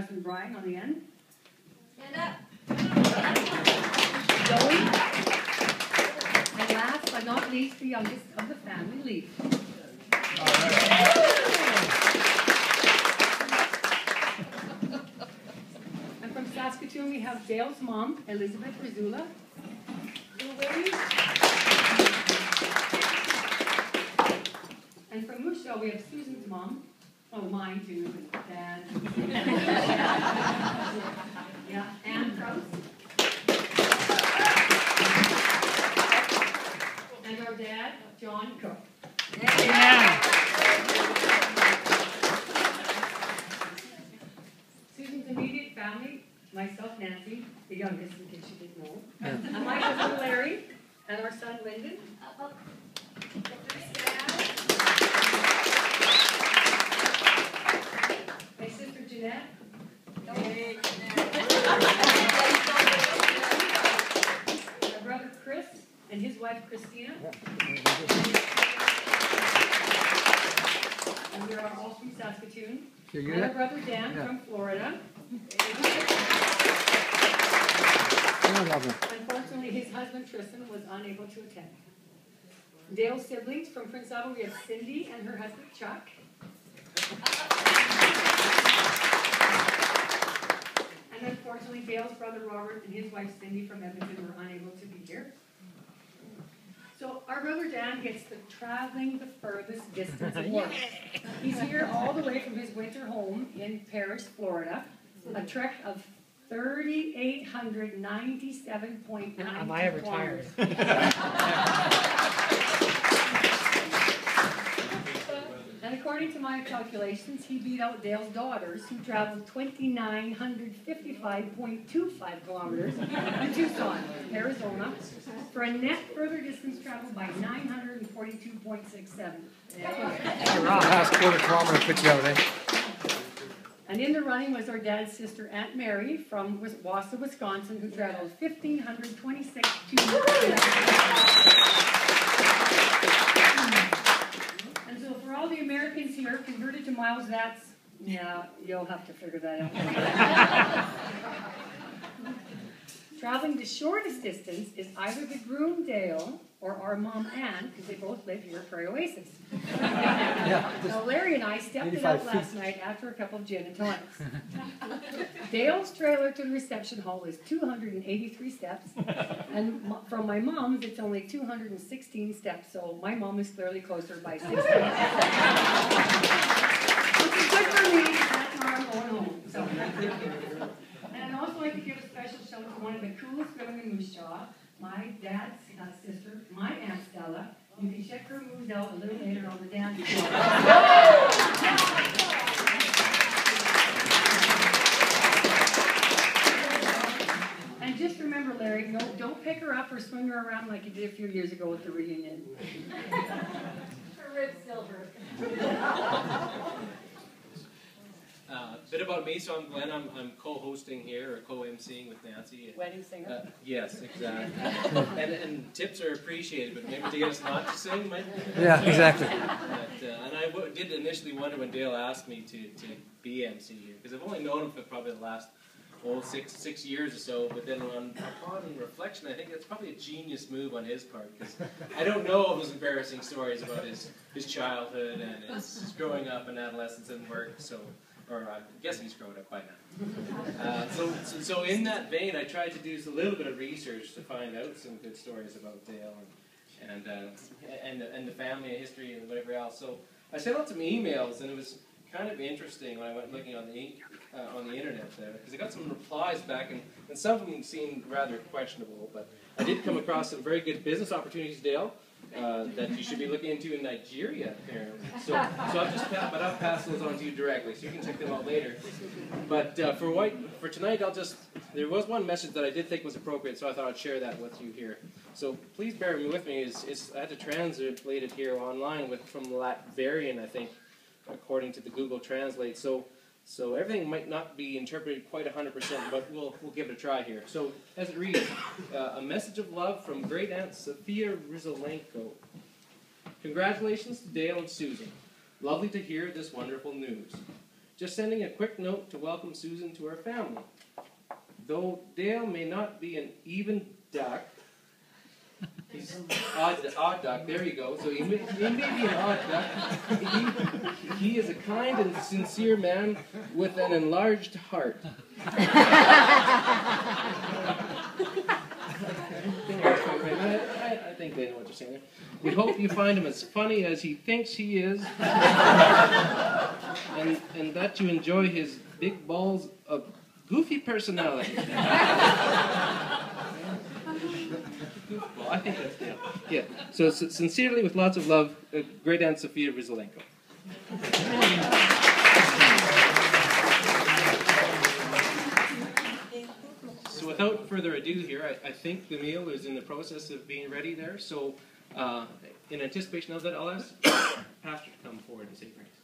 husband Brian on the end. Stand up. Joey. And last but not least, the youngest of the family, Leaf. And from Saskatoon, we have Dale's mom, Elizabeth Rizula. Little baby. And from Moose Jaw, we have Susan's mom. Oh, mine too, and Dad. Yeah, Anne Krause. And our dad, John Cook. Yeah. Susan's immediate family, myself, Nancy, the youngest, in case you didn't know. And my husband, Larry, and our son, Lyndon. My sister, Jeanette. My brother, Chris, and his wife, Christina. And we are all from Saskatoon. And our brother, Dan, from Florida. Unfortunately, his husband, Tristan, was unable to attend. Dale's siblings from Prince Edward, we have Cindy and her husband, Chuck. And unfortunately, Dale's brother, Robert, and his wife, Cindy, from Edmonton were unable to be here. So our brother Dan gets the traveling the furthest distance award. He's here all the way from his winter home in Paris, Florida, a trek of 3,897.9 Am I ever tired? And according to my calculations, he beat out Dale's daughters, who traveled 2,955.25 kilometers to Tucson, Arizona, for a net further distance traveled by 942.67. Last quarter kilometer put you out, eh? And in the running was our dad's sister, Aunt Mary, from Wausau, Wisconsin, who traveled 1,526 And so for all the Americans here converted to miles, that's, yeah, you'll have to figure that out. Traveling the shortest distance is either the groom Dale or our mom Ann, because they both live here at Prairie Oasis. Now Larry and I stepped it up last night after a couple of gin and tonics. Dale's trailer to the reception hall is 283 steps, and from my mom's it's only 216 steps, so my mom is clearly closer by 16 steps. Which is good for me, that's where I'm going home. So. And I'd also like to give a special shout out to one of the coolest women in Moose Jaw, my dad's sister, my Aunt Stella. You can check her moves out a little later on the dance floor. And just remember, Larry, no, don't pick her up or swing her around like you did a few years ago with the reunion. Her rib silver. A bit about me, so I'm Glenn. I'm co-hosting here, or co-emceeing with Nancy. Wedding singer. Yes, exactly. and tips are appreciated, but maybe to get us not to sing might. Yeah, exactly. And I did initially wonder when Dale asked me to be MC here, because I've only known him for probably the last six years or so. But then upon reflection, I think that's probably a genius move on his part, because I don't know of those embarrassing stories about his childhood and his growing up and adolescence and work. Or I'm guessing he's grown up by now. So in that vein, I tried to do a little bit of research to find out some good stories about Dale and the family history and whatever else. So I sent out some emails, and it was kind of interesting when I went looking on the internet there, because I got some replies back, and some of them seemed rather questionable. But I did come across some very good business opportunities, Dale. That you should be looking into in Nigeria, apparently. So I'll pass those on to you directly, so you can check them out later. But for tonight, there was one message that I did think was appropriate, so I thought I'd share that with you here. So please bear with me. I had to translate it here online from Latvian, I think, according to the Google Translate. So everything might not be interpreted quite 100%, but we'll give it a try here. So as it reads, a message of love from Great Aunt Sophia Rizolenko. Congratulations to Dale and Susan. Lovely to hear this wonderful news. Just sending a quick note to welcome Susan to her family. Though Dale may not be an even duck, he's odd duck, there you go. So he may be an odd duck. He is a kind and sincere man with an enlarged heart. I think they know what you're saying there. We hope you find him as funny as he thinks he is, and that you enjoy his big balls of goofy personality. Goofball, I think that's Dale. Yeah. So sincerely, with lots of love, Great Aunt Sophia Rizolenko. So without further ado here, I think the meal is in the process of being ready there. So in anticipation of that, I'll ask Pastor to come forward and say grace.